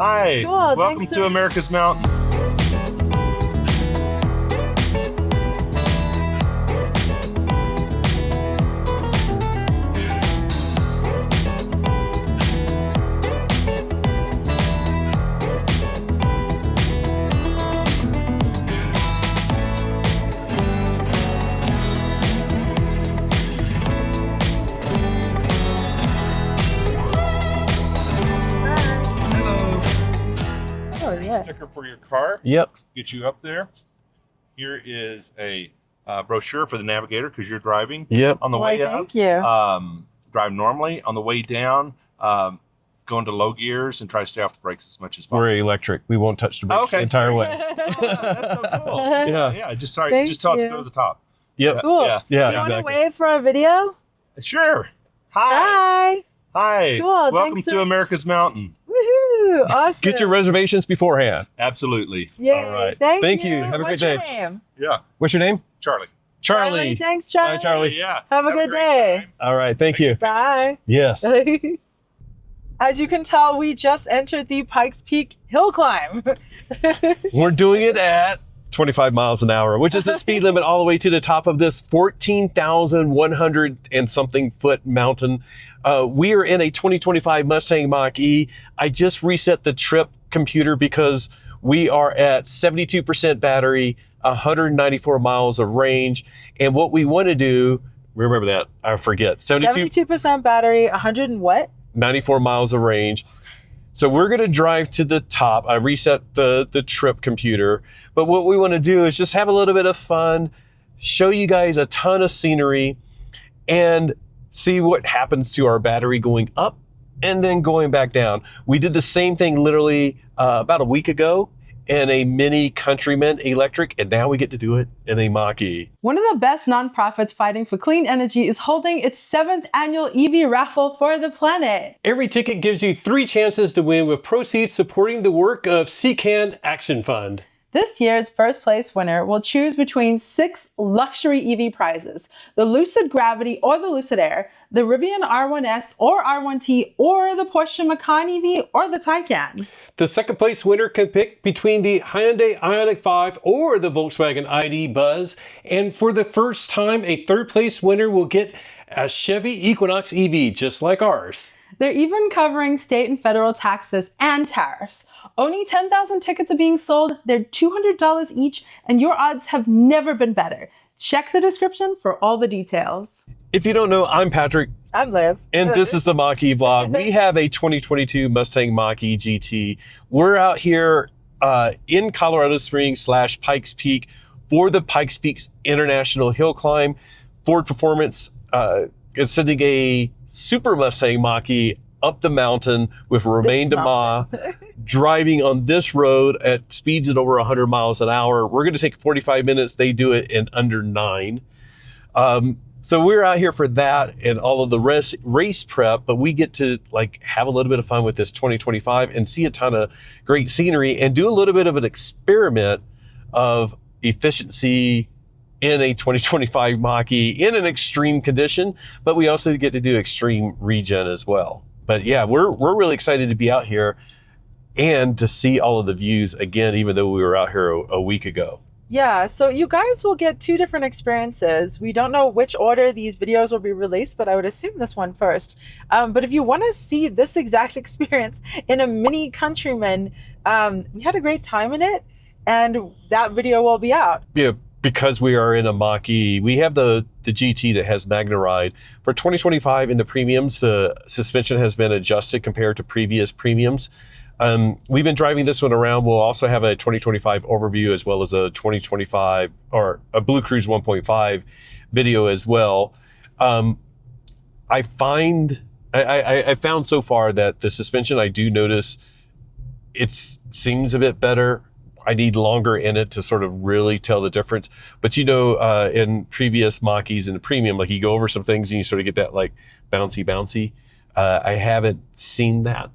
Hi, Cool, welcome to America's Mountain. Sticker for your car. Yep. Get you up there. Here is a brochure for the navigator because you're driving. Yep. On the way up, thank you. drive normally. On the way down, go into low gears and try to stay off the brakes as much as possible. We're electric. We won't touch the brakes the entire way. That's so cool. Yeah. Just tell Thank it to you. go to the top. Yep. Cool. Yeah. Do you exactly. want to wave for a video? Sure. Hi. Hi. Cool, Welcome thanks to America's Mountain. Woohoo. Awesome. Get your reservations beforehand. Absolutely. Yay. All right. Thank you. Have a What's great your day. name? Yeah. What's your name? Charlie. Charlie. Thanks, Charlie. Hi, Charlie. Yeah. Have a good great day. time. All right. Thank you. Bye. Yes. As you can tell, we just entered the Pikes Peak hill climb. We're doing it at 25 miles an hour, which is the speed limit all the way to the top of this 14,100 and something foot mountain. We are in a 2025 Mustang Mach-E. I just reset the trip computer because we are at 72% battery, 194 miles of range. And what we want to do, remember that, I forget, 72% battery, 100 and what? 94 miles of range. So we're going to drive to the top. I reset the trip computer. But what we want to do is just have a little bit of fun, show you guys a ton of scenery, and see what happens to our battery going up and then going back down. We did the same thing literally about a week ago in a Mini Countryman electric, and now we get to do it in a Mach-E. One of the best nonprofits fighting for clean energy is holding its 7th annual EV raffle for the planet. Every ticket gives you 3 chances to win, with proceeds supporting the work of CCAN Action Fund. This year's first place winner will choose between 6 luxury EV prizes: the Lucid Gravity or the Lucid Air, the Rivian R1S or R1T, or the Porsche Macan EV or the Taycan. The second place winner can pick between the Hyundai Ioniq 5 or the Volkswagen ID Buzz. And for the first time, a third place winner will get a Chevy Equinox EV, just like ours. They're even covering state and federal taxes and tariffs. Only 10,000 tickets are being sold. They're $200 each, and your odds have never been better. Check the description for all the details. If you don't know, I'm Patrick. I'm Liv. And this is the Mach-E vlog. We have a 2022 Mustang Mach-E GT. We're out here in Colorado Springs / Pikes Peak for the Pikes Peak International Hill Climb. Ford Performance is sending a Super Mustang Mach-E up the mountain with Romain DeMa driving on this road at speeds at over 100 miles an hour. We're going to take 45 minutes. They do it in under 9. So we're out here for that and all of the race prep, but we get to have a little bit of fun with this 2025 and see a ton of great scenery and do a little bit of an experiment of efficiency in a 2025 Mach-E in an extreme condition, but we also get to do extreme regen as well. But yeah, we're really excited to be out here and to see all of the views again, even though we were out here a week ago. Yeah, so you guys will get 2 different experiences. We don't know which order these videos will be released, but I would assume this one first. But if you want to see this exact experience in a Mini Countryman, we had a great time in it, and that video will be out. Yeah, because we are in a Mach-E, we have the GT that has Magna Ride. For 2025 in the premiums, the suspension has been adjusted compared to previous premiums. We've been driving this one around. We'll also have a 2025 overview as well as a 2025 or a Blue Cruise 1.5 video as well. I found so far that the suspension, I do notice it seems a bit better. I need longer in it to sort of really tell the difference. But in previous Mach-Es in the premium, you go over some things and you sort of get that bouncy. I haven't seen that.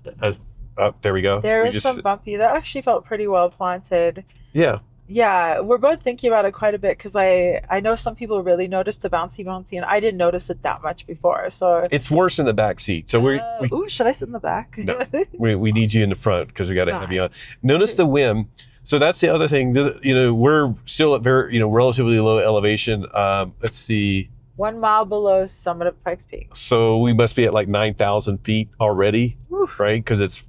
There we go. There is some bumpy. That actually felt pretty well planted. Yeah. Yeah, we're both thinking about it quite a bit because I know some people really notice the bouncy, and I didn't notice it that much before. So It's worse in the back seat. So ooh, should I sit in the back? No. we need you in the front because we got to have Fine. you on. Notice the wind. So that's the other thing. You know, we're still at very, you know, relatively low elevation. Let's see. 1 mile below summit of Pikes Peak. So we must be at like 9,000 feet already, Whew. right? Because it's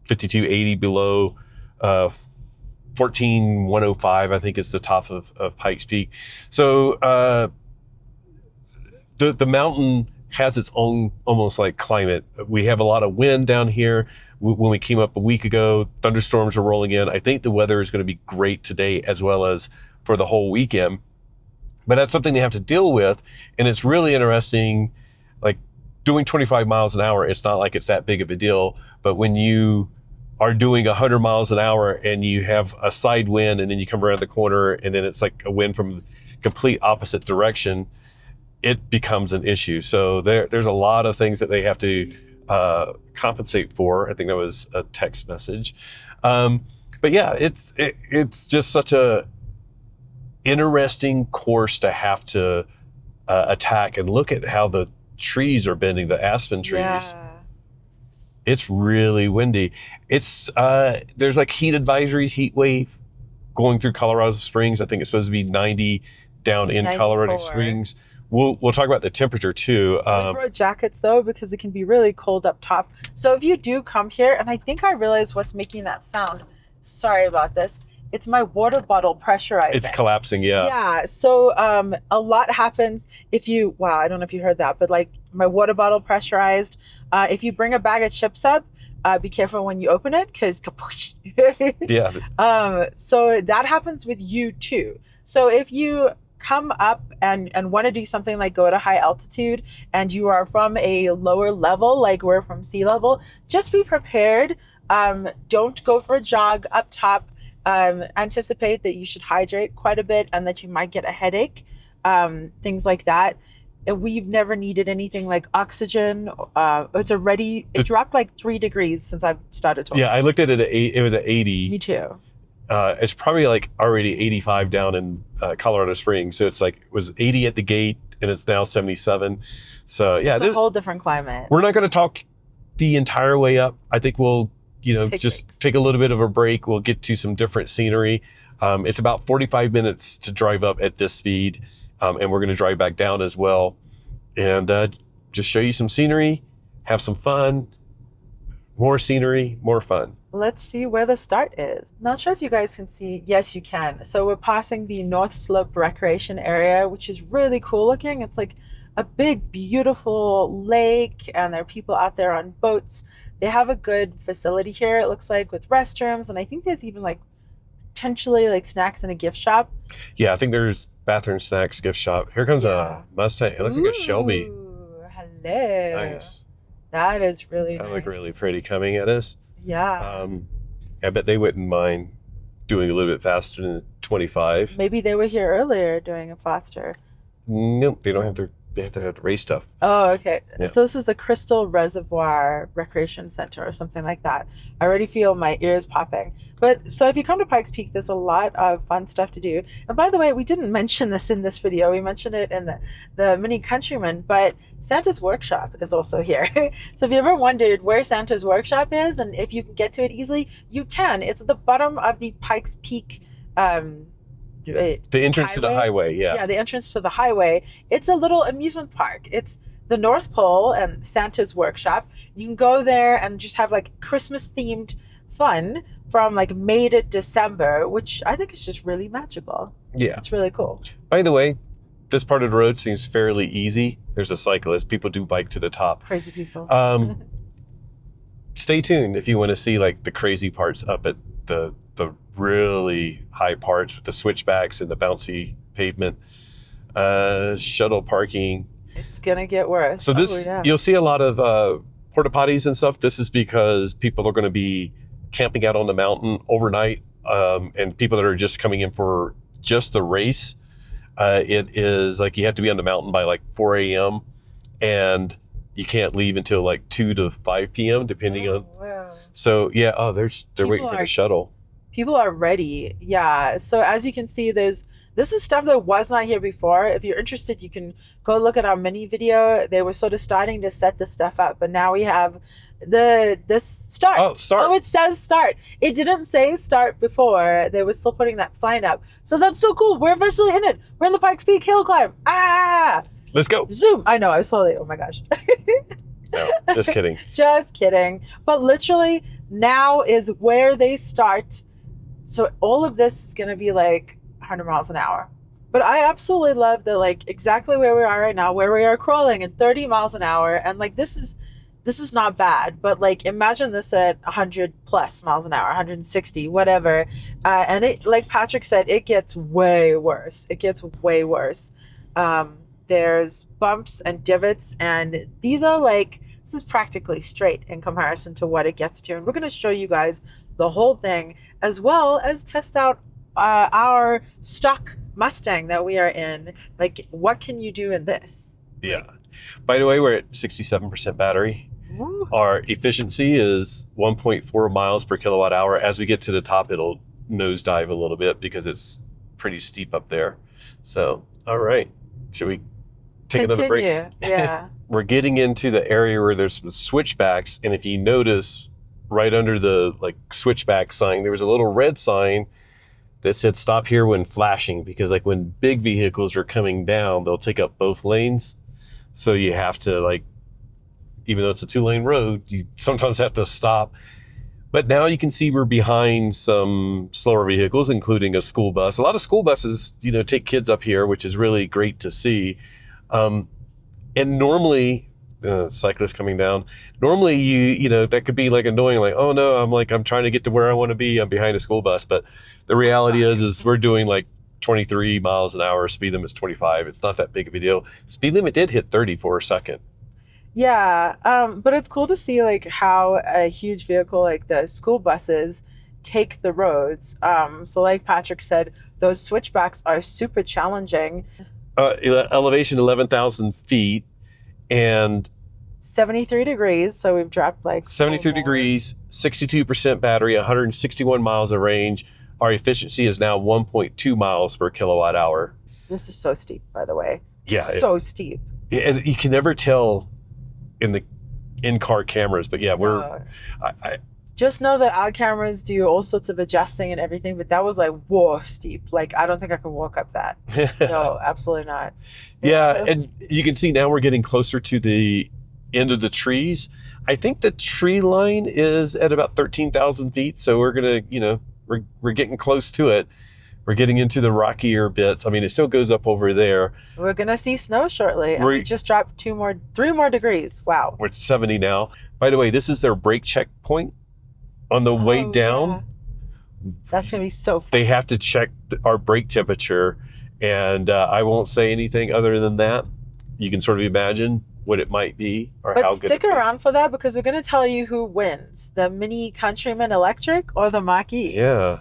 5280 below 14105, I think is the top of Pikes Peak. So the mountain has its own almost like climate. We have a lot of wind down here. When we came up a week ago, thunderstorms are rolling in. I think the weather is going to be great today as well as for the whole weekend. But that's something they have to deal with. And it's really interesting, like doing 25 miles an hour, it's not like it's that big of a deal. But when you are doing 100 miles an hour and you have a side wind and then you come around the corner and then it's like a wind from complete opposite direction, it becomes an issue. So there's a lot of things that they have to compensate for. I think that was a text message. But yeah, it's just such a interesting course to have to attack, and look at how the trees are bending, the aspen trees. Yeah. It's really windy. It's there's like heat advisories, heat wave going through Colorado Springs. I think it's supposed to be 90 down in 94. Colorado Springs. We'll talk about the temperature too. We brought jackets though because it can be really cold up top. So if you do come here, and I think I realized what's making that sound. Sorry about this. It's my water bottle pressurizing. It's collapsing, yeah. Yeah. So a lot happens if you. Wow, I don't know if you heard that, but like my water bottle pressurized. If you bring a bag of chips up, be careful when you open it because kapoosh. Yeah. So that happens with you too. So if you come up and want to do something like go to high altitude and you are from a lower level, like we're from sea level, just be prepared. Don't go for a jog up top. Anticipate that you should hydrate quite a bit and that you might get a headache, things like that. And we've never needed anything like oxygen. It dropped like 3 degrees since I've started talking. Yeah, I looked at it at 8, it was at 80. Me too. It's probably like already 85 down in Colorado Springs. So it's like, it was 80 at the gate and it's now 77. So yeah, It's a whole different climate. we're not going to talk the entire way up. I think we'll, take a little bit of a break. We'll get to some different scenery. It's about 45 minutes to drive up at this speed. And we're going to drive back down as well. And just show you some scenery, have some fun, more scenery, more fun. Let's see where the start is. Not sure if you guys can see. Yes, you can. So we're passing the North Slope Recreation Area, which is really cool looking. It's like a big, beautiful lake, and there are people out there on boats. They have a good facility here, it looks like, with restrooms, and I think there's even like potentially like snacks and a gift shop. Yeah, I think there's bathroom, snacks, gift shop. Here comes a Mustang. It looks like a Shelby. Hello. Nice. That is really nice. That look really pretty coming at us. Yeah. I bet they wouldn't mind doing a little bit faster than 25. Maybe they were here earlier doing a faster. Nope, they don't have to. They have to have the race stuff. Oh, okay. Yeah. So this is the Crystal Reservoir Recreation Center or something like that. I already feel my ears popping. But so if you come to Pikes Peak, there's a lot of fun stuff to do. And by the way, we didn't mention this in this video. We mentioned it in the Mini Countryman, but Santa's Workshop is also here. So if you ever wondered where Santa's Workshop is and if you can get to it easily, you can. It's at the bottom of the Pikes Peak The entrance to the highway, yeah. Yeah, the entrance to the highway. It's a little amusement park. It's the North Pole and Santa's Workshop. You can go there and just have like Christmas themed fun from like May to December, which I think is just really magical. Yeah. It's really cool. By the way, this part of the road seems fairly easy. There's a cyclist. People do bike to the top. Crazy people. Stay tuned if you want to see like the crazy parts up at the really high parts with the switchbacks and the bouncy pavement. Shuttle parking. It's gonna get worse. So this, you'll see a lot of porta-potties and stuff. This is because people are going to be camping out on the mountain overnight, and people that are just coming in for just the race. It is like you have to be on the mountain by like 4 a.m. and you can't leave until like 2 to 5 p.m. depending on. Wow. So yeah, they're waiting for the shuttle. People are ready. Yeah. So as you can see, this is stuff that was not here before. If you're interested, you can go look at our mini video. They were sort of starting to set this stuff up, but now we have this start. Oh, start. Oh, it says start. It didn't say start before. They were still putting that sign up. So that's so cool. We're officially in it. We're in the Pikes Peak hill climb. Ah! Let's go. Zoom. I know. I saw it. Oh my gosh. No, just kidding. Just kidding. But literally now is where they start. So all of this is going to be like 100 miles an hour. But I absolutely love the like exactly where we are right now, where we are crawling at 30 miles an hour. And like this is not bad, but like imagine this at 100 plus miles an hour, 160, whatever. And it, like Patrick said, it gets way worse. It gets way worse. There's bumps and divots, and these are like, this is practically straight in comparison to what it gets to. And we're going to show you guys the whole thing, as well as test out our stock Mustang that we are in. Like, what can you do in this? Yeah. By the way, we're at 67% battery. Woo. Our efficiency is 1.4 miles per kilowatt hour. As we get to the top, it'll nosedive a little bit because it's pretty steep up there. So, all right. Should we take another break? Yeah. We're getting into the area where there's some switchbacks, and if you notice, right under the like switchback sign, there was a little red sign that said stop here when flashing, because like when big vehicles are coming down, they'll take up both lanes. So you have to, like, even though it's a 2-lane road, you sometimes have to stop. But now you can see we're behind some slower vehicles, including a school bus. A lot of school buses, you know, take kids up here, which is really great to see. And normally, cyclists coming down, normally you know, that could be like annoying, like, oh no, I'm trying to get to where I want to be, I'm behind a school bus. But the reality is we're doing like 23 miles an hour, speed limit is 25. It's not that big of a deal. Speed limit did hit 30 for a second. Yeah, but it's cool to see like how a huge vehicle like the school buses take the roads. So like Patrick said, those switchbacks are super challenging. Elevation 11,000 feet and 73 degrees, so we've dropped like 73 degrees, 62% battery, 161 miles of range. Our efficiency is now 1.2 miles per kilowatt hour. This is so steep, by the way. Yeah, so steep. You can never tell in the in-car cameras, but yeah, we're. I just know that our cameras do all sorts of adjusting and everything, but that was like, whoa, steep. Like, I don't think I can walk up that. No, absolutely not. Yeah, and you can see now we're getting closer to the end of the trees. I think the tree line is at about 13,000 feet, so we're gonna, you know, we're getting close to it. We're getting into the rockier bits. I mean, it still goes up over there. We're gonna see snow shortly. And we just dropped 3 more degrees. Wow. We're at 70 now. By the way, this is their brake checkpoint on the way down. Yeah. That's gonna be so fun. They have to check our brake temperature, and I won't say anything other than that. You can sort of imagine what it might be or but how good. Stick around for that, because we're gonna tell you who wins: the Mini Countryman Electric or the Mach-E. Yeah.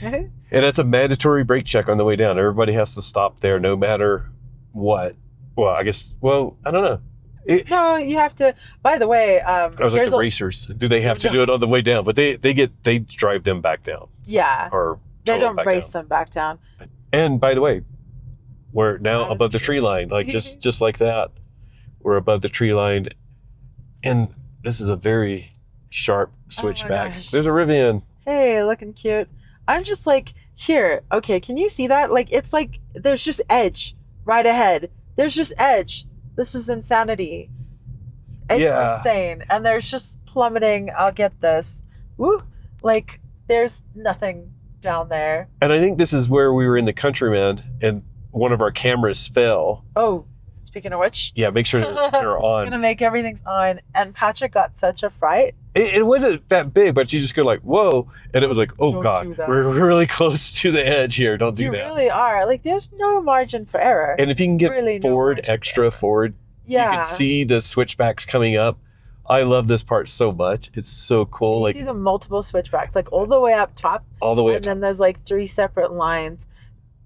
And it's a mandatory brake check on the way down. Everybody has to stop there no matter what. Well, I guess, I don't know. No, you have to. By the way, I was like the racers. Do they have to do it on the way down? But they drive them back down. Yeah. Or they don't race them back down. And by the way, we're now above the tree line, like just like that. We're above the tree line, and this is a very sharp switchback. There's a Rivian. Hey, looking cute. I'm just like, here, okay, can you see that? Like, it's like, there's just edge right ahead. There's just edge. This is insanity. It's insane. And there's just plummeting. I'll get this. Woo. Like, there's nothing down there. And I think this is where we were in the Countryman, and one of our cameras fell. Oh, speaking of which. Yeah, make sure they're on. I'm going to make everything's on. And Patrick got such a fright. It wasn't that big, but you just go like, whoa. And it was like, oh, God, we're really close to the edge here. Don't do that. You really are. Like, there's no margin for error. And if you can get really extra forward, you can see the switchbacks coming up. I love this part so much. It's so cool. You see the multiple switchbacks, like all the way up top. All the way up top. And then there's like 3 separate lines.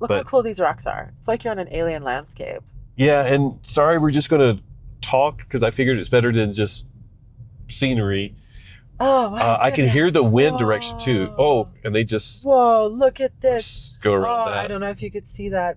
Look how cool these rocks are. It's like you're on an alien landscape. Yeah, and sorry, we're just going to talk because I figured it's better than just scenery. Oh, my I can hear the goodness. wind direction too. Whoa. Oh, and they just Whoa, look at this. go around Oh, that. I don't know if you could see that.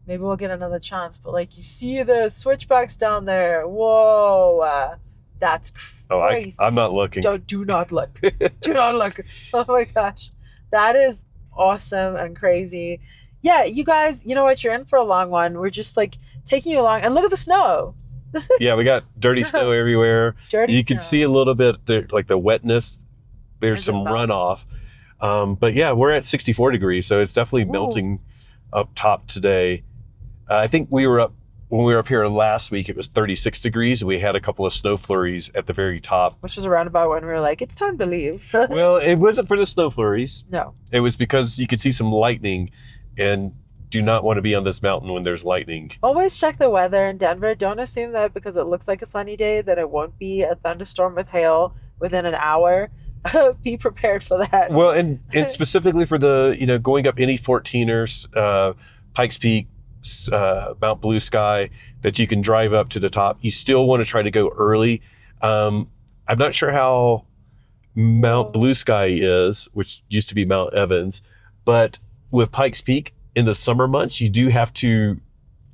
Maybe we'll get another chance, but like you see the switchbacks down there. Whoa, that's crazy. I'm not looking. Do not look. Do not look. Oh my gosh, that is awesome and crazy. Yeah, you guys, you know what? You're in for a long one. We're just like taking you along, and look at the snow. Yeah, we got dirty snow everywhere. Dirty You can snow. see a little bit there, like the wetness. There's Is it some melting? runoff. But yeah, we're at 64 degrees, so it's definitely Ooh. melting up top today. I think when we were up here last week, it was 36 degrees, and we had a couple of snow flurries at the very top. Which was around about when we were like, it's time to leave. Well, it wasn't for the snow flurries. No. It was because you could see some lightning, and do not want to be on this mountain when there's lightning. Always check the weather in Denver. Don't assume that because it looks like a sunny day that it won't be a thunderstorm with hail within an hour. Be prepared for that. Well, and specifically for the, going up any 14ers, Pikes Peak, Mount Blue Sky, that you can drive up to the top, you still want to try to go early. I'm not sure how Mount Blue Sky is, which used to be Mount Evans, but with Pikes Peak in the summer months, you do have to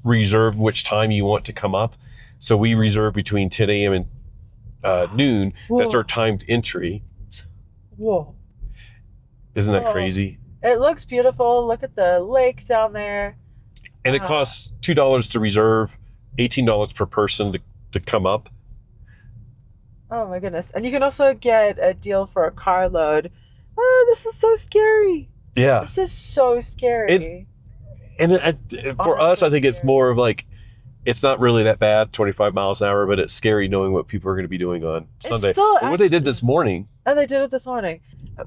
reserve which time you want to come up. So we reserve between 10 a.m. and noon. That's Whoa. our timed entry. Whoa. Isn't that Oh. crazy? It looks beautiful. Look at the lake down there. And it costs $2 to reserve, $18 per person to come up. Oh my goodness. And you can also get a deal for a carload. Oh, this is so scary. Yeah. This is so scary. And for us, I think it's scary. more of like, it's not really that bad, 25 miles an hour, but it's scary knowing what people are going to be doing on It's Sunday. still But what they did actually- this morning. And they did it this morning.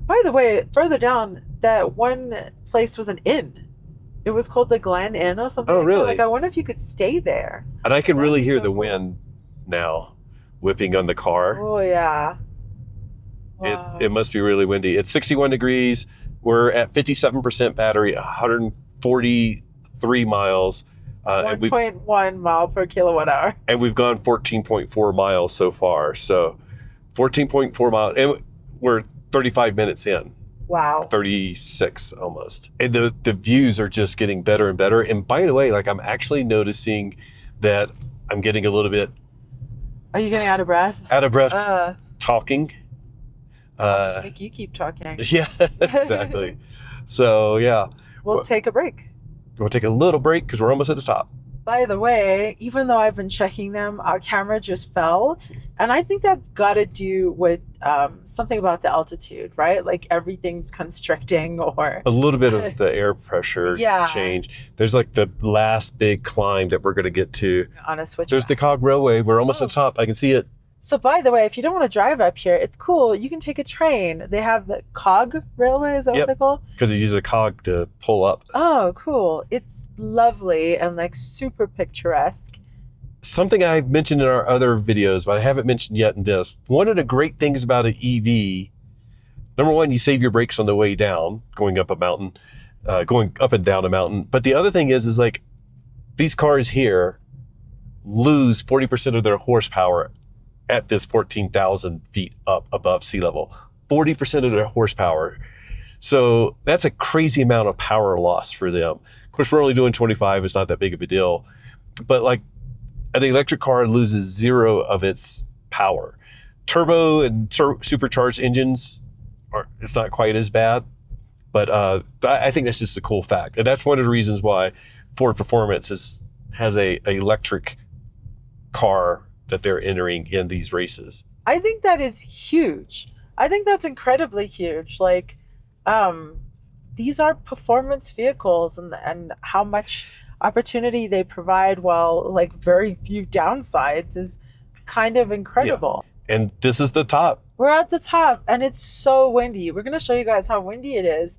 By the way, further down, that one place was an inn. It was called the Glen Inn or something. Oh, like that. really? Like, I wonder if you could stay there. And I can That'd really be hear so the cool. wind now whipping on the car. Oh, yeah. Wow. It must be really windy. It's 61 degrees. We're at 57% battery, 143 miles. And 1.1 mile per kilowatt hour. we've gone 14.4 miles so far. So 14.4 miles. And we're 35 minutes in. Wow. 36 almost. And the views are just getting better and better. And by the way, like I'm actually noticing that I'm getting a little bit Are you getting out of breath? out of breath talking. I'll just make you keep talking. Yeah, exactly. So yeah, We'll take a break. we'll take a little break because we're almost at the top. By the way, even though I've been checking them, our camera just fell. And I think that's got to do with something about the altitude, right? Like everything's constricting or... A little bit of the air pressure Yeah. change. There's like the last big climb that we're going to get to. on a switch. There's the Cog Railway. We're almost at the top. I can see it. So by the way, if you don't want to drive up here, it's cool. You can take a train. They have the Cog Railway, is that Yep. what they call? Because they use a cog to pull up. Oh, cool. It's lovely and like super picturesque. Something I've mentioned in our other videos, but I haven't mentioned yet in this. One of the great things about an EV, number one, you save your brakes on the way down, going up a mountain, going up and down a mountain. But the other thing is like these cars here lose 40% of their horsepower at this 14,000 feet up above sea level. 40% of their horsepower. So that's a crazy amount of power loss for them. Of course, we're only doing 25. It's not that big of a deal. But like an electric car loses 0 of its power. Turbo and supercharged engines, it's not quite as bad. But I think that's just a cool fact. And that's one of the reasons why Ford Performance has a electric car that they're entering in these races. I think that is huge. I think that's incredibly huge. Like, these are performance vehicles, and how much opportunity they provide while like very few downsides is kind of incredible. And this is the top. We're at the top and it's so windy. We're going to show you guys how windy it is,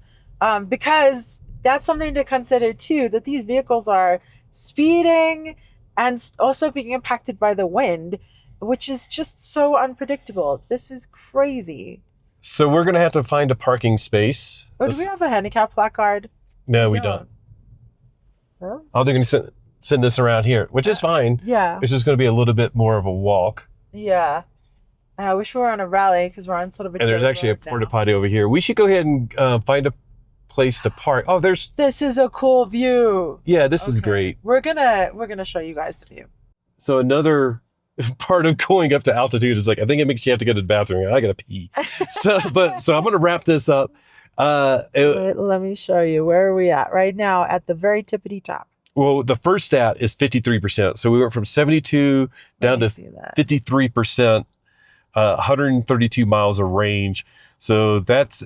because that's something to consider too, that these vehicles are speeding and also being impacted by the wind, which is just so unpredictable. This is crazy. So we're going to have to find a parking space. Oh, do we have a handicap placard? No, we don't. No? Oh, they're going to send us around here, which is fine. Yeah. It's just going to be a little bit more of a walk. Yeah. I wish we were on a rally because we're on sort of a And there's dirt actually a road now. porta potty over here. We should go ahead and find a place to park. Oh, there's, This is a cool view. yeah, this is Okay. great. We're gonna show you guys the view. So another part of going up to altitude is like, I think it makes you have to go to the bathroom. I gotta pee. So I'm gonna wrap this up. Wait, let me show you. Where are we at right now? At the very tippity top. Well, the first stat is 53%. So we went from 72 down Let me to see that. 53%, 132 miles of range. So that's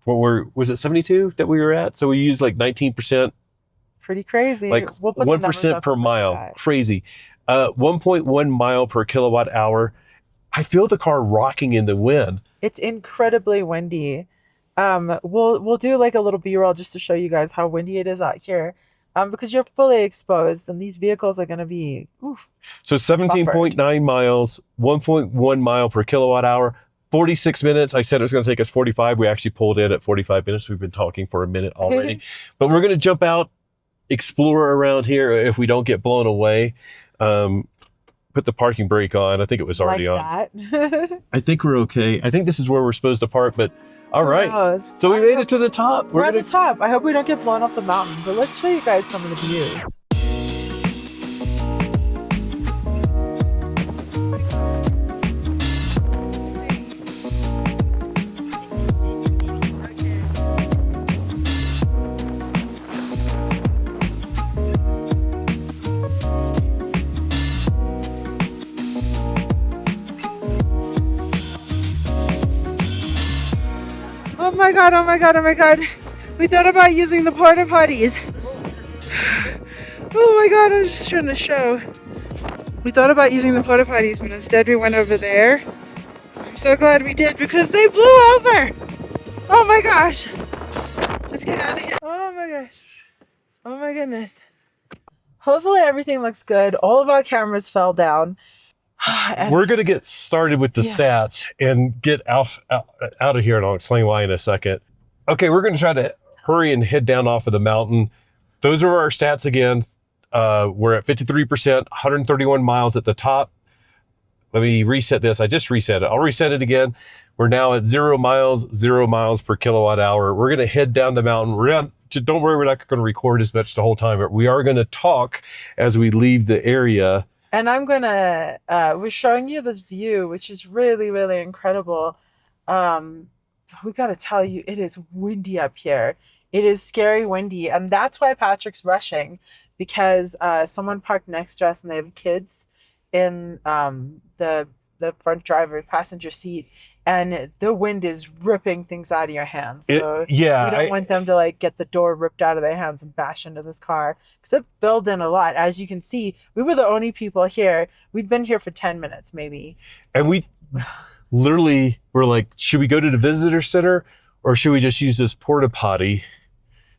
was it 72 that we were at? So we used like 19%, Pretty crazy. like We'll put the numbers 1% up per for you mile. guys. Crazy. 1.1 mile per kilowatt hour. I feel the car rocking in the wind. It's incredibly windy. We'll do like a little B-roll just to show you guys how windy it is out here. Because you're fully exposed and these vehicles are gonna be So 17.9 miles, 1.1 mile per kilowatt hour, 46 minutes. I said it was going to take us 45. We actually pulled in at 45 minutes. We've been talking for a minute already. But we're going to jump out, explore around here if we don't get blown away. Put the parking brake on. I think it was already on. that. I think we're okay. I think this is where we're supposed to park, but all right. Who knows? So we made it to the top. We're at gonna- the top. I hope we don't get blown off the mountain, but let's show you guys some of the views. Oh my god, oh my god, oh my god. We thought about using the porta-potties. Oh my god, I'm just trying to show. We thought about using the porta-potties, but instead we went over there. I'm so glad we did because they blew over. Oh my gosh. Let's get out of here. Oh my gosh. Oh my goodness. Hopefully everything looks good. All of our cameras fell down. And We're going to get started with the Yeah. stats and get out of here, and I'll explain why in a second. Okay, we're going to try to hurry and head down off of the mountain. Those are our stats again. We're at 53%, 131 miles at the top. Let me reset this. I just reset it. I'll reset it again. We're now at 0 miles per kilowatt hour. We're going to head down the mountain. Just don't worry, we're not going to record as much the whole time, but we are going to talk as we leave the area. And I'm gonna, we're showing you this view, which is really, really incredible. We gotta tell you, it is windy up here. It is scary windy. And that's why Patrick's rushing, because someone parked next to us and they have kids in the front driver's passenger seat. And the wind is ripping things out of your hands. So we don't want them to like get the door ripped out of their hands and bash into this car because it filled in a lot. As you can see, we were the only people here. We'd been here for 10 minutes maybe. And we literally were like, should we go to the visitor center or should we just use this porta potty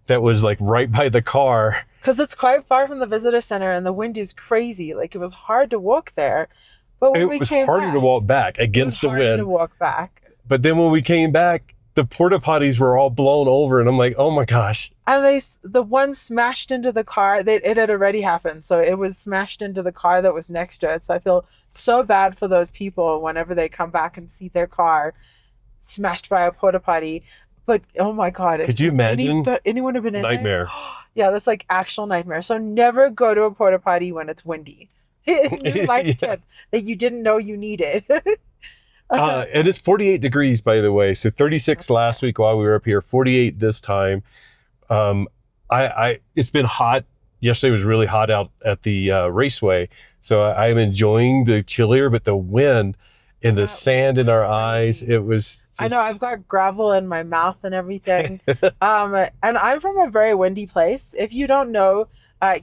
that was like right by the car? Because it's quite far from the visitor center and the wind is crazy. Like it was hard to walk there. But when It we was came harder back, to walk back against the it was harder to wind. walk back. But then when we came back, the porta potties were all blown over, and I'm like, oh my gosh. And the one smashed into the car. It had already happened, so it was smashed into the car that was next to it. So I feel so bad for those people whenever they come back and see their car smashed by a porta potty. But oh my god, Could you imagine? Anyone have been in there? Nightmare. Yeah, that's like actual nightmare. So never go to a porta potty when it's windy. Life Yeah. tip that you didn't know you needed. And it's 48 degrees, by the way. So 36 last week while we were up here, 48 this time. It's been hot. Yesterday was really hot out at the raceway. So I'm enjoying the chillier, but the wind and the That was sand in our eyes, crazy. it was just, I know I've got gravel in my mouth and everything. And I'm from a very windy place. If you don't know,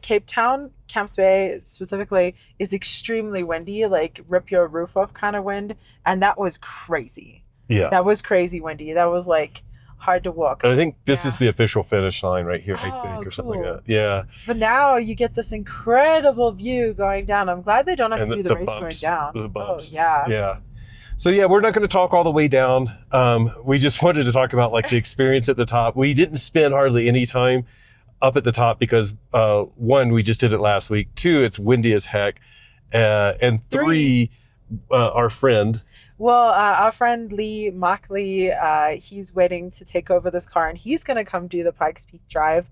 Cape Town, Camps Bay specifically, is extremely windy, like rip your roof off kind of wind. And that was crazy. yeah. That was crazy windy. That was like hard to walk. And I think this Yeah. is the official finish line right here, I Oh, think, or something cool. like that. Yeah. But now you get this incredible view going down. I'm glad they don't have And to do the race going down. The bumps. Oh, yeah. Yeah. So yeah, we're not going to talk all the way down. We just wanted to talk about like the experience at the top. We didn't spend hardly any time up at the top because one, we just did it last week. Two, it's windy as heck. And three, our friend. Well, our friend Lee, Mark Lee, he's waiting to take over this car, and he's going to come do the Pikes Peak drive.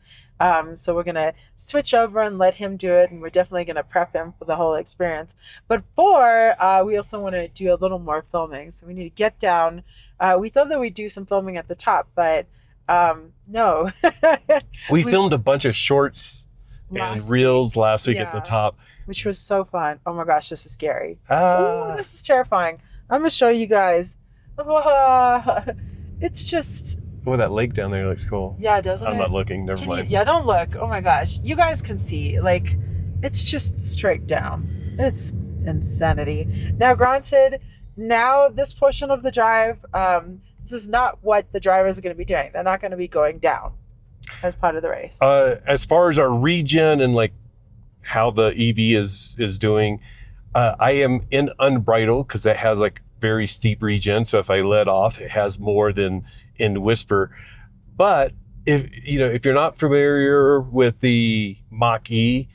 So we're going to switch over and let him do it, and we're definitely going to prep him for the whole experience. But we also want to do a little more filming, so we need to get down. We thought that we'd do some filming at the top, but no. We filmed a bunch of shorts and reels last week at the top. Which was so fun. Oh my gosh, this is scary. Oh, this is terrifying. I'm going to show you guys. It's just... Oh, that lake down there looks cool. Yeah, doesn't it? I'm not looking. Never mind. Yeah, don't look. Oh my gosh. You guys can see. Like, it's just straight down. It's insanity. Now, granted, now this portion of the drive, this is not what the drivers are going to be doing. They're not going to be going down as part of the race. As far as our Regen and like how the EV is doing, I am in Unbridled because it has like very steep Regen. So if I let off, it has more than in Whisper. But if you're not familiar with the Mach-E,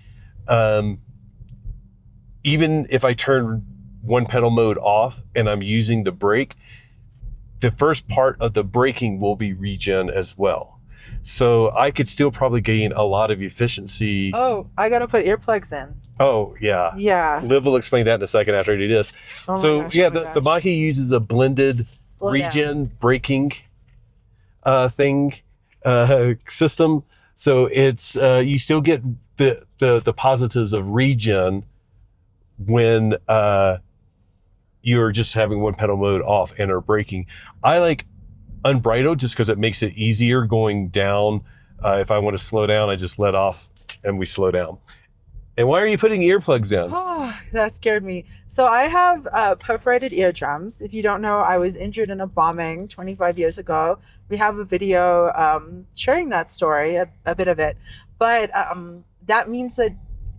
even if I turn one pedal mode off and I'm using the brake, the first part of the braking will be Regen as well. So I could still probably gain a lot of efficiency. Oh, I got to put earplugs in. Oh, yeah. Yeah. Liv will explain that in a second after I do this. Oh so, gosh, yeah, the Mach-E uses a blended Regen braking system. So it's you still get the positives of Regen when you're just having one pedal mode off and are braking. I like Unbridled just because it makes it easier going down. If I want to slow down, I just let off and we slow down. And why are you putting earplugs in? Oh, that scared me. So I have perforated eardrums. If you don't know, I was injured in a bombing 25 years ago. We have a video sharing that story, a bit of it. But that means that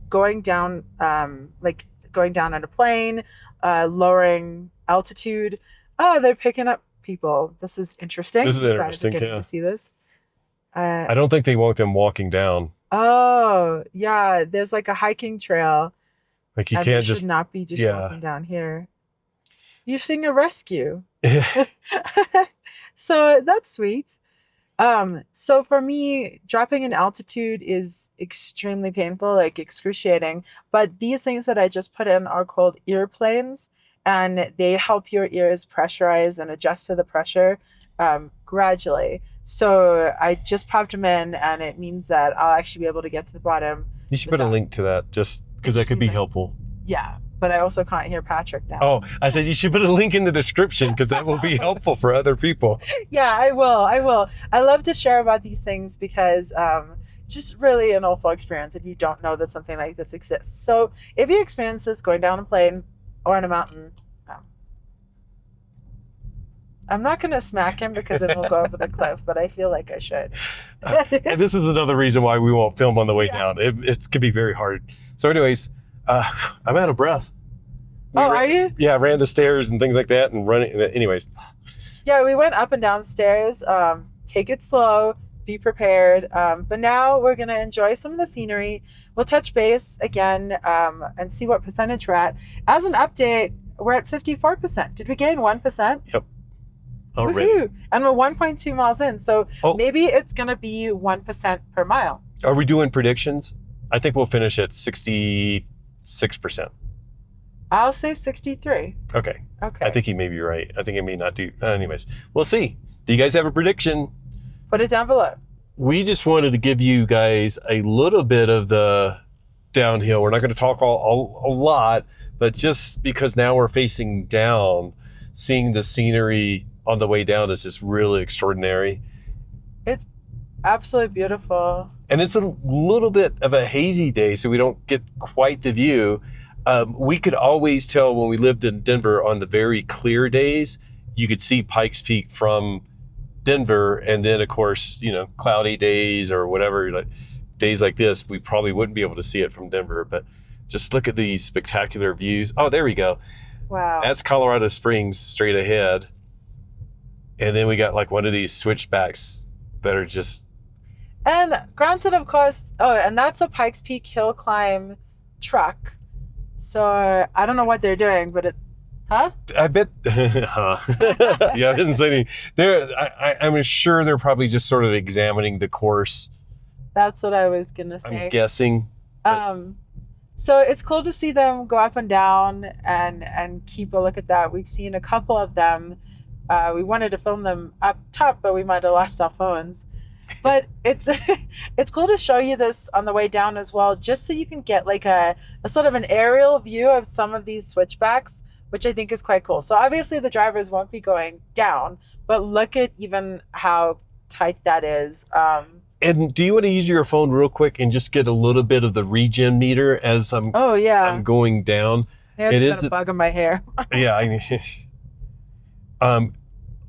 going down on a plane, lowering altitude, they're picking up people. This is interesting. This is interesting, you guys are getting to see this. I don't think they want them walking down. Oh, yeah. There's like a hiking trail. Like you and can't should not be just walking down here. You're seeing a rescue. So that's sweet. So for me, dropping in altitude is extremely painful, like excruciating. But these things that I just put in are called ear planes, and they help your ears pressurize and adjust to the pressure gradually. So I just popped them in, and it means that I'll actually be able to get to the bottom. You should put a link to that just because that could be helpful. Yeah, but I also can't hear Patrick now. Oh, I said you should put a link in the description because that will be helpful for other people. Yeah, I will. I love to share about these things because it's just really an awful experience if you don't know that something like this exists. So if you experience this going down a plane or on a mountain, I'm not going to smack him because then we'll go over the cliff, but I feel like I should. And this is another reason why we won't film on the way down. It can be very hard. So anyways, I'm out of breath. Are you? Yeah, I ran the stairs and things like that and running. Anyways. Yeah, we went up and down stairs. Take it slow. Be prepared. But now we're going to enjoy some of the scenery. We'll touch base again and see what percentage we're at. As an update, we're at 54%. Did we gain 1%? Yep. Already. Woohoo! And we're 1.2 miles in, so maybe it's going to be 1% per mile. Are we doing predictions? I think we'll finish at 66%. I'll say 63. Okay. Okay. I think he may be right. I think he may not do. Anyways, we'll see. Do you guys have a prediction? Put it down below. We just wanted to give you guys a little bit of the downhill. We're not going to talk a lot, but just because now we're facing down, seeing the scenery on the way down is just really extraordinary. It's absolutely beautiful. And it's a little bit of a hazy day, so we don't get quite the view. We could always tell when we lived in Denver on the very clear days, you could see Pikes Peak from Denver. And then, of course, cloudy days or whatever, like days like this, we probably wouldn't be able to see it from Denver. But just look at these spectacular views. Oh, there we go. Wow. That's Colorado Springs straight ahead. And then we got like one of these switchbacks that are just... And granted, of course, and that's a Pikes Peak hill climb truck. So I don't know what they're doing, but Huh? I bet. Huh. Yeah, I didn't say anything. I'm sure they're probably just sort of examining the course. That's what I was gonna say. I'm guessing. So it's cool to see them go up and down and keep a look at that. We've seen a couple of them. We wanted to film them up top, but we might have lost our phones. But it's it's cool to show you this on the way down as well, just so you can get like a sort of an aerial view of some of these switchbacks, which I think is quite cool. So obviously the drivers won't be going down, but look at even how tight that is. And do you want to use your phone real quick and just get a little bit of the regen meter as I'm going down? Yeah, it's just got a bug in my hair. Yeah.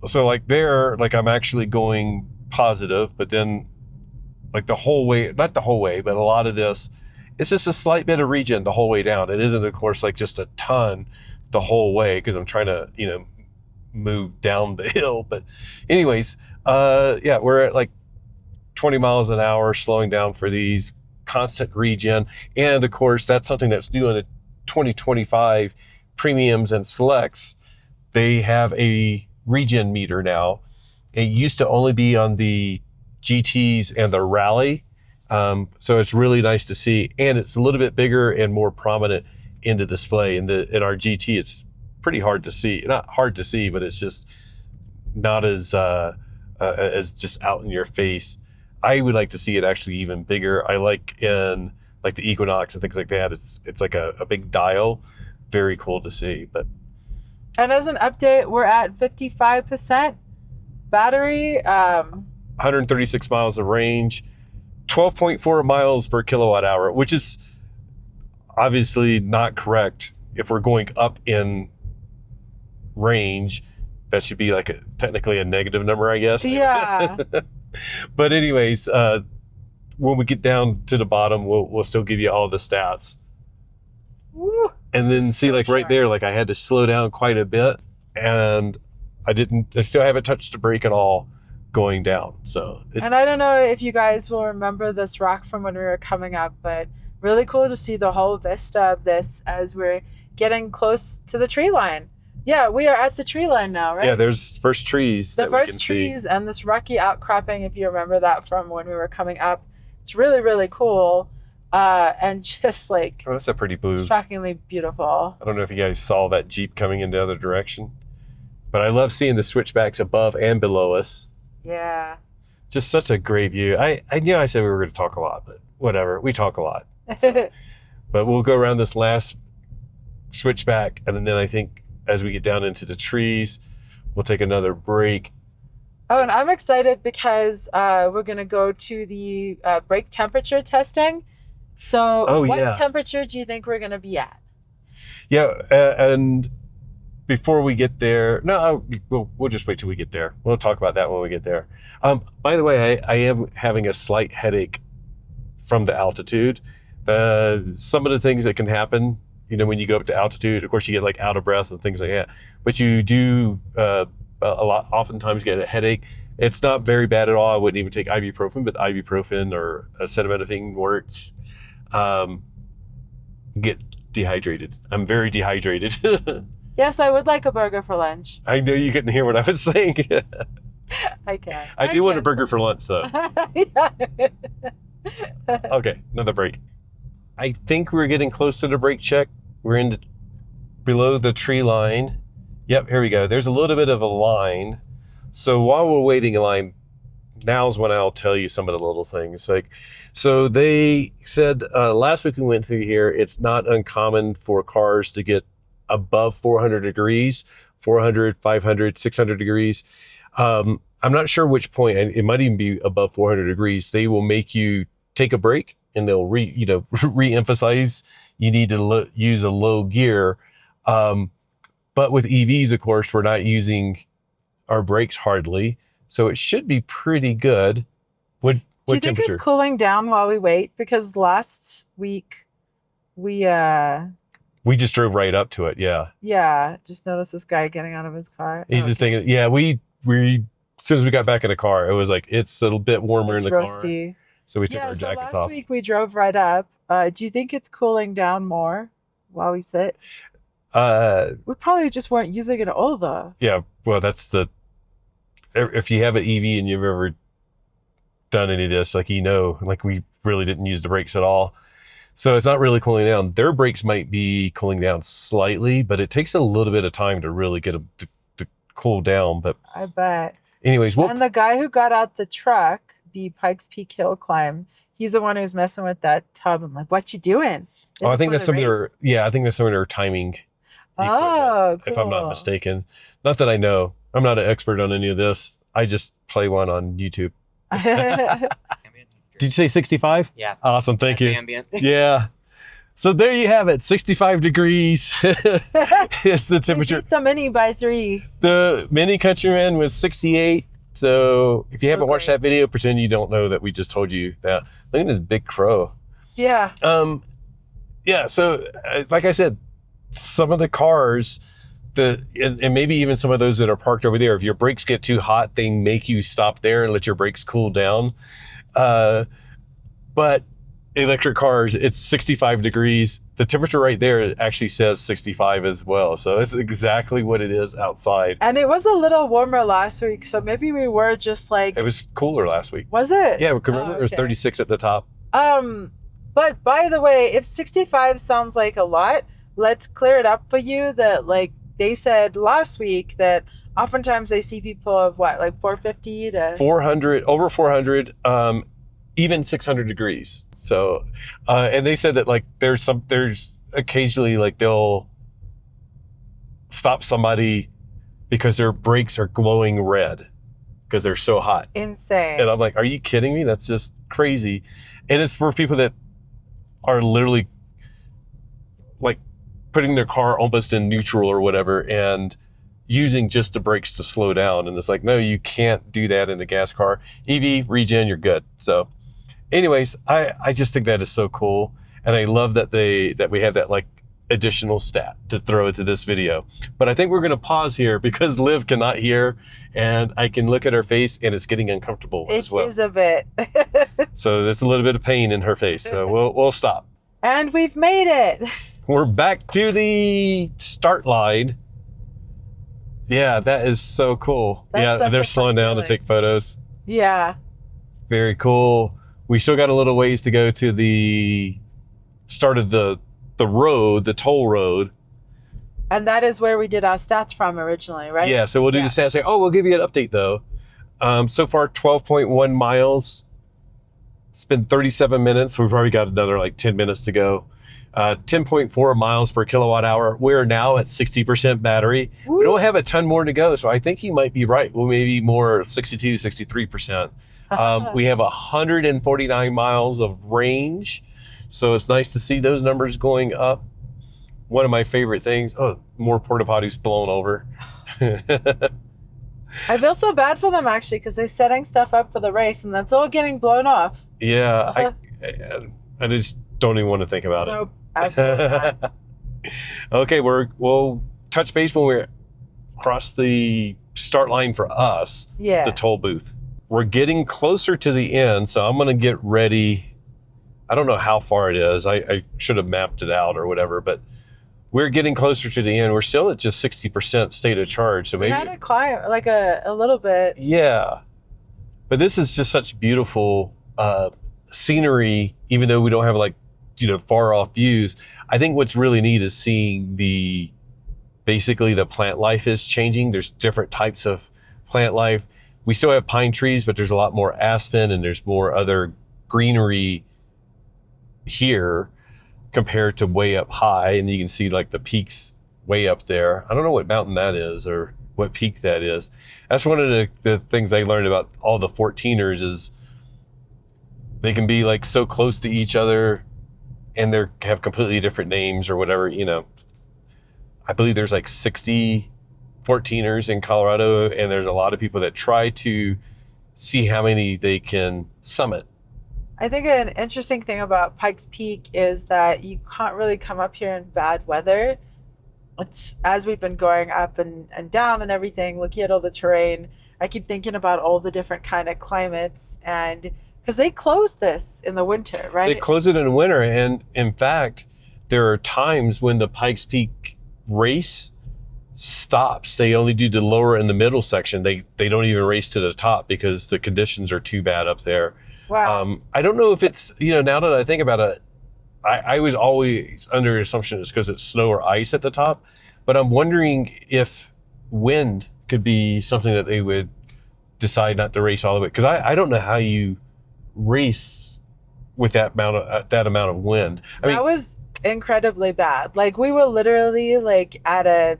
So like there, like I'm actually going positive, but then like the whole way, not the whole way, but a lot of this, it's just a slight bit of regen the whole way down. It isn't, of course, like just a ton the whole way because I'm trying to, move down the hill. But anyways, yeah, we're at like 20 miles an hour, slowing down for these constant regen. And of course, that's something that's new in the 2025 premiums and selects. They have a regen meter now. It used to only be on the GTs and the Rally. So it's really nice to see. And it's a little bit bigger and more prominent in the display. In our GT, it's pretty hard to see. Not hard to see, but it's just not as just out in your face. I would like to see it actually even bigger. I like in like the Equinox and things like that. It's like a big dial. Very cool to see. And as an update, we're at 55% battery. 136 miles of range, 12.4 miles per kilowatt hour, which is obviously not correct. If we're going up in range, that should be like technically a negative number, I guess. Yeah. But anyways, when we get down to the bottom, we'll still give you all the stats. Woo. And then see, like right there, like I had to slow down quite a bit, and I still haven't touched the brake at all going down. So and I don't know if you guys will remember this rock from when we were coming up, but really cool to see the whole vista of this as we're getting close to the tree line. Yeah, we are at the tree line now, right? Yeah, there's first trees. The first trees and this rocky outcropping, if you remember that from when we were coming up. It's really, really cool. And just like... Oh, that's a pretty blue. Shockingly beautiful. I don't know if you guys saw that Jeep coming in the other direction. But I love seeing the switchbacks above and below us. Yeah. Just such a great view. I knew I said we were going to talk a lot, but whatever. We talk a lot. So. But we'll go around this last switchback, and then I think as we get down into the trees, we'll take another break. Oh, and I'm excited because we're going to go to the brake temperature testing. So what temperature do you think we're going to be at? Yeah, and before we get there, we'll just wait till we get there. We'll talk about that when we get there. By the way, I am having a slight headache from the altitude. Some of the things that can happen, when you go up to altitude, of course, you get like out of breath and things like that. But you do oftentimes get a headache. It's not very bad at all. I wouldn't even take ibuprofen, but ibuprofen or acetaminophen works. Get dehydrated. I'm very dehydrated. Yes, I would like a burger for lunch. I know you couldn't hear what I was saying. I can. I do want a burger for lunch, though. Okay, another break. I think we're getting close to the brake check. We're below the tree line. Yep, here we go. There's a little bit of a line. So while we're waiting in line, now's when I'll tell you some of the little things. So they said last week we went through here, it's not uncommon for cars to get above 400 degrees, 400, 500, 600 degrees. I'm not sure which point, and it might even be above 400 degrees. They will make you take a break, and they'll re-emphasize you need to use a low gear. But with EVs, of course, we're not using our brakes hardly, so it should be pretty good. What do you think it's cooling down while we wait? Because last week we just drove right up to it. Yeah, just noticed this guy getting out of his car. He's just thinking, we as soon as we got back in the car, it was like it's a little bit warmer in the roasty car. So we took our jackets off. Last week we drove right up. Do you think it's cooling down more while we sit? We probably just weren't using it all though. Yeah, well, that's if you have an EV and you've ever done any of this, like, like we really didn't use the brakes at all. So it's not really cooling down. Their brakes might be cooling down slightly, but it takes a little bit of time to really get them to cool down. But I bet. anyways, And the guy who got out the truck, the Pikes Peak hill climb, he's the one who's messing with that tub. I'm like, what you doing? oh, I think that's some of their timing Oh, if I'm not cool. mistaken. Not that I know. I'm not an expert on any of this. I just play one on YouTube. Did you say 65? Yeah. Awesome. Thank you. Ambient. Yeah. So there you have it. 65 degrees is the We temperature. beat the Mini by 3. The Mini Countryman was 68. So if you haven't watched Okay. that video, pretend you don't know that we just told you that. Look at this big crow. Yeah. Yeah. So like I said, some of the cars, and maybe even some of those that are parked over there, if your brakes get too hot, they make you stop there and let your brakes cool down. But electric cars, it's 65 degrees. The temperature right there actually says 65 as well. So it's exactly what it is outside. And it was a little warmer last week, so maybe we were just like, It was cooler last week. was it? Yeah, remember it was okay. 36 at the top. But by the way, if 65 sounds like a lot, let's clear it up for you that like they said last week that oftentimes they see people of what, like 450 to 400, over 400, even 600 degrees. So, and they said that like there's occasionally like they'll stop somebody because their brakes are glowing red because they're so hot. insane. And I'm like, are you kidding me? That's just crazy. And it's for people that are literally like putting their car almost in neutral or whatever and using just the brakes to slow down. And it's like, no, you can't do that in a gas car. EV, Regen, you're good. So anyways, I just think that is so cool. And I love that we have that like additional stat to throw into this video. But I think we're going to pause here because Liv cannot hear and I can look at her face and it's getting uncomfortable It as well. is a bit. So there's a little bit of pain in her face. So we'll stop. And we've made it. We're back to the start line. Yeah, that is so cool. That's yeah, such they're a fun slowing down to feeling. take photos. Yeah. Very cool. We still got a little ways to go to the start of the road, the toll road. And that is where we did our stats from originally, right? Yeah, so we'll do Yeah. the stats. Say, we'll give you an update though. So far, 12.1 miles. It's been 37 minutes. We've probably got another like 10 minutes to go. 10.4 miles per kilowatt hour. We're now at 60% battery. Woo. We don't have a ton more to go, so I think you might be right. Well, maybe more 62, 63%. We have 149 miles of range, so it's nice to see those numbers going up. One of my favorite things, more porta-potties blown over. I feel so bad for them actually because they're setting stuff up for the race and that's all getting blown off. Yeah, I just don't even want to think about Nope, absolutely not. it. Okay, we'll touch base when we're across the start line for us, Yeah. the toll booth. We're getting closer to the end, so I'm going to get ready. I don't know how far it is. I should have mapped it out or whatever, but we're getting closer to the end. We're still at just 60% state of charge, so We maybe had to climb like a little bit. yeah. But this is just such beautiful scenery, even though we don't have like, far off views. I think what's really neat is seeing basically the plant life is changing. There's different types of plant life. We still have pine trees, but there's a lot more aspen and there's more other greenery here compared to way up high. And you can see like the peaks way up there. I don't know what mountain that is or what peak that is. That's one of the things I learned about all the 14ers is they can be like so close to each other and they have completely different names or whatever, I believe there's like 60 14ers in Colorado, and there's a lot of people that try to see how many they can summit. I think an interesting thing about Pikes Peak is that you can't really come up here in bad weather. It's as we've been going up and down and everything, looking at all the terrain, I keep thinking about all the different kind of climates, and because they close this in the winter, right? They close it in winter, and in fact, there are times when the Pikes Peak race stops. They only do the lower and the middle section. They don't even race to the top because the conditions are too bad up there. Wow. I don't know if it's, now that I think about it, I was always under the assumption it's because it's snow or ice at the top, but I'm wondering if wind could be something that they would decide not to race all the way. Because I don't know how you race with that amount of wind. That was incredibly bad. Like, we were literally like at a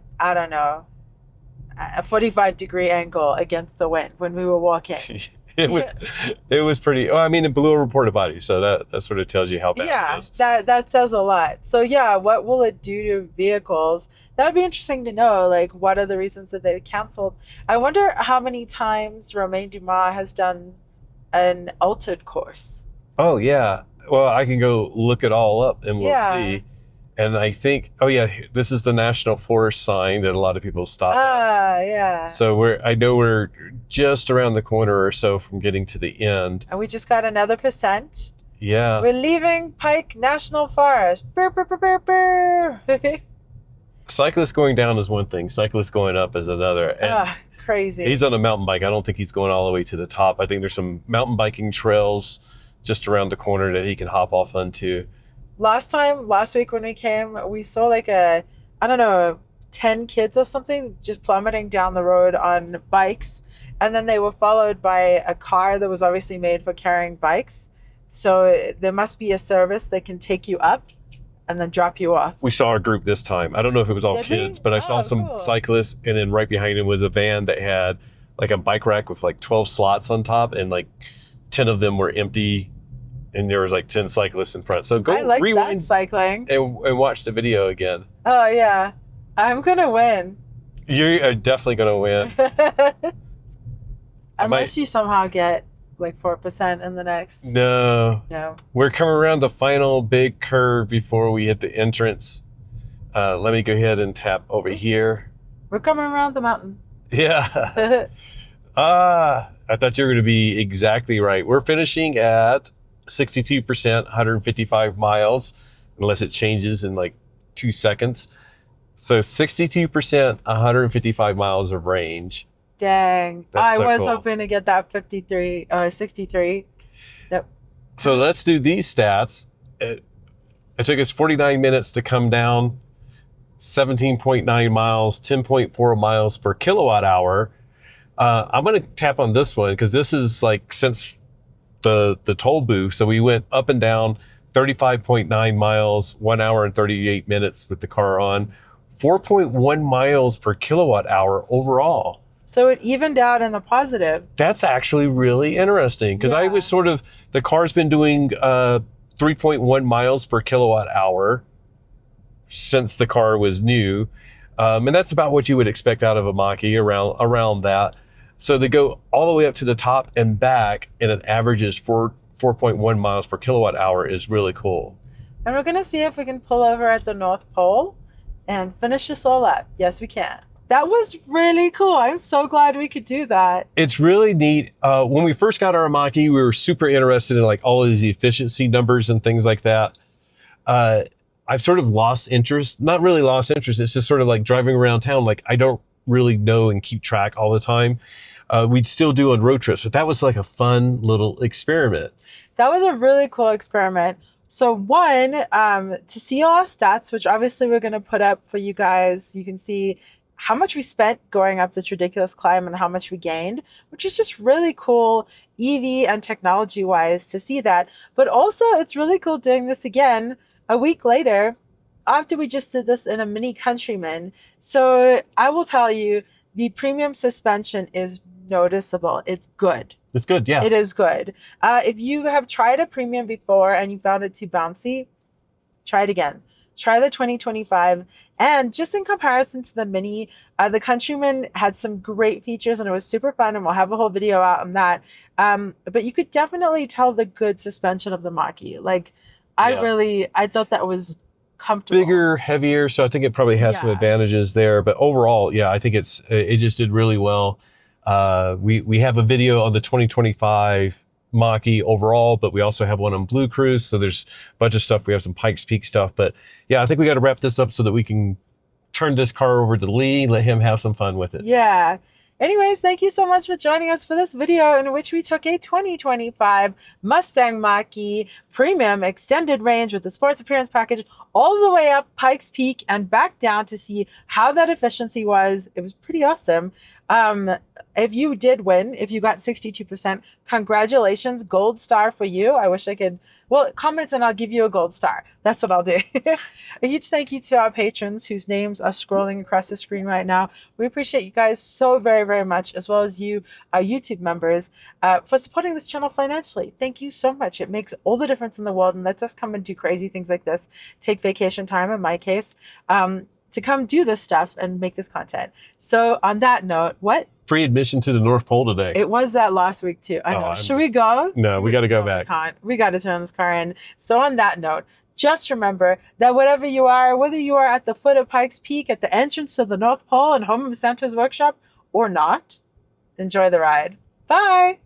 45-degree angle against the wind when we were walking. It was pretty. Well, I mean, it blew over Porta-potties, so that sort of tells you how bad it is. That says a lot. So yeah, what will it do to vehicles? That would be interesting to know. Like, what are the reasons that they canceled? I wonder how many times Romain Dumas has done an altered course. Oh yeah. Well, I can go look it all up and we'll see. And I think, this is the National Forest sign that a lot of people stop at. Yeah. So I know we're just around the corner or so from getting to the end. And we just got another percent. Yeah. We're leaving Pike National Forest. Brr, brr, brr, brr, brr. Cyclists going down is one thing. Cyclists going up is another. And crazy. He's on a mountain bike. I don't think he's going all the way to the top. I think there's some mountain biking trails just around the corner that he can hop off onto. Last week when we came, we saw like 10 kids or something just plummeting down the road on bikes. And then they were followed by a car that was obviously made for carrying bikes. So there must be a service that can take you up and then drop you off. We saw a group this time. I don't know if it was all kids, but I saw some cyclists, and then right behind him was a van that had like a bike rack with like 12 slots on top, and like 10 of them were empty. And there was like 10 cyclists in front. So go rewind that cycling and watch the video again. Oh yeah, I'm gonna win. You're definitely gonna win. Unless you somehow get like 4% in the next. No. We're coming around the final big curve before we hit the entrance. Let me go ahead and tap over here. We're coming around the mountain. Yeah. I thought you were going to be exactly right. We're finishing at 62%, 155 miles, unless it changes in like 2 seconds. So 62%, 155 miles of range. Dang. That's I was cool. hoping to get that 63. Yep. So let's do these stats. It took us 49 minutes to come down 17.9 miles, 10.4 miles per kilowatt hour. I'm going to tap on this one because this is like since the toll booth. So we went up and down 35.9 miles, 1 hour and 38 minutes with the car on, 4.1 miles per kilowatt hour overall. So it evened out in the positive. That's actually really interesting because I was the car's been doing 3.1 miles per kilowatt hour since the car was new. And that's about what you would expect out of a Mach-E, around that. So they go all the way up to the top and back, and it averages 4.1 miles per kilowatt hour is really cool. And we're going to see if we can pull over at the North Pole and finish this all up. Yes, we can. That was really cool. I'm so glad we could do that. It's really neat. When we first got our Mach-E, we were super interested in like all of these efficiency numbers and things like that. I've sort of lost interest. Not really lost interest. It's just sort of like driving around town. Like I don't really know and keep track all the time. We'd still do on road trips, but that was like a fun little experiment. That was a really cool experiment. So one, to see all our stats, which obviously we're going to put up for you guys, you can see how much we spent going up this ridiculous climb and how much we gained, which is just really cool EV and technology wise to see that. But also it's really cool doing this again a week later after we just did this in a Mini Countryman. So I will tell you, the premium suspension is noticeable. It's good. It's good, yeah. It is good. If you have tried a premium before and you found it too bouncy, try it again. Try the 2025. And just in comparison to the Mini, the Countryman had some great features and it was super fun, and we'll have a whole video out on that. But you could definitely tell the good suspension of the Mach-E. Like, I thought that was comfortable. Bigger, heavier, so I think it probably has some advantages there. But overall, I think it just did really well. We have a video on the 2025 Mach-E overall, but we also have one on Blue Cruise. So there's a bunch of stuff. We have some Pikes Peak stuff. But yeah, I think we got to wrap this up so that we can turn this car over to Lee, let him have some fun with it. Yeah. Anyways, thank you so much for joining us for this video in which we took a 2025 Mustang Mach-E Premium Extended Range with the Sports Appearance Package all the way up Pikes Peak and back down to see how that efficiency was. It was pretty awesome. If you did win, if you got 62%, congratulations, gold star for you. I wish I could, well, comment and I'll give you a gold star. That's what I'll do. A huge thank you to our patrons whose names are scrolling across the screen right now. We appreciate you guys so very, very much, as well as you, our YouTube members, for supporting this channel financially. Thank you so much. It makes all the difference in the world and lets us come and do crazy things like this. Take vacation time, in my case, to come do this stuff and make this content. So on that note, what? Free admission to the North Pole today. It was that last week too. I know. Should we go? No, we got to go back. We can't. We got to turn this car in. So on that note, just remember that whatever you are, whether you are at the foot of Pikes Peak, at the entrance to the North Pole and home of Santa's workshop, or not, enjoy the ride. Bye.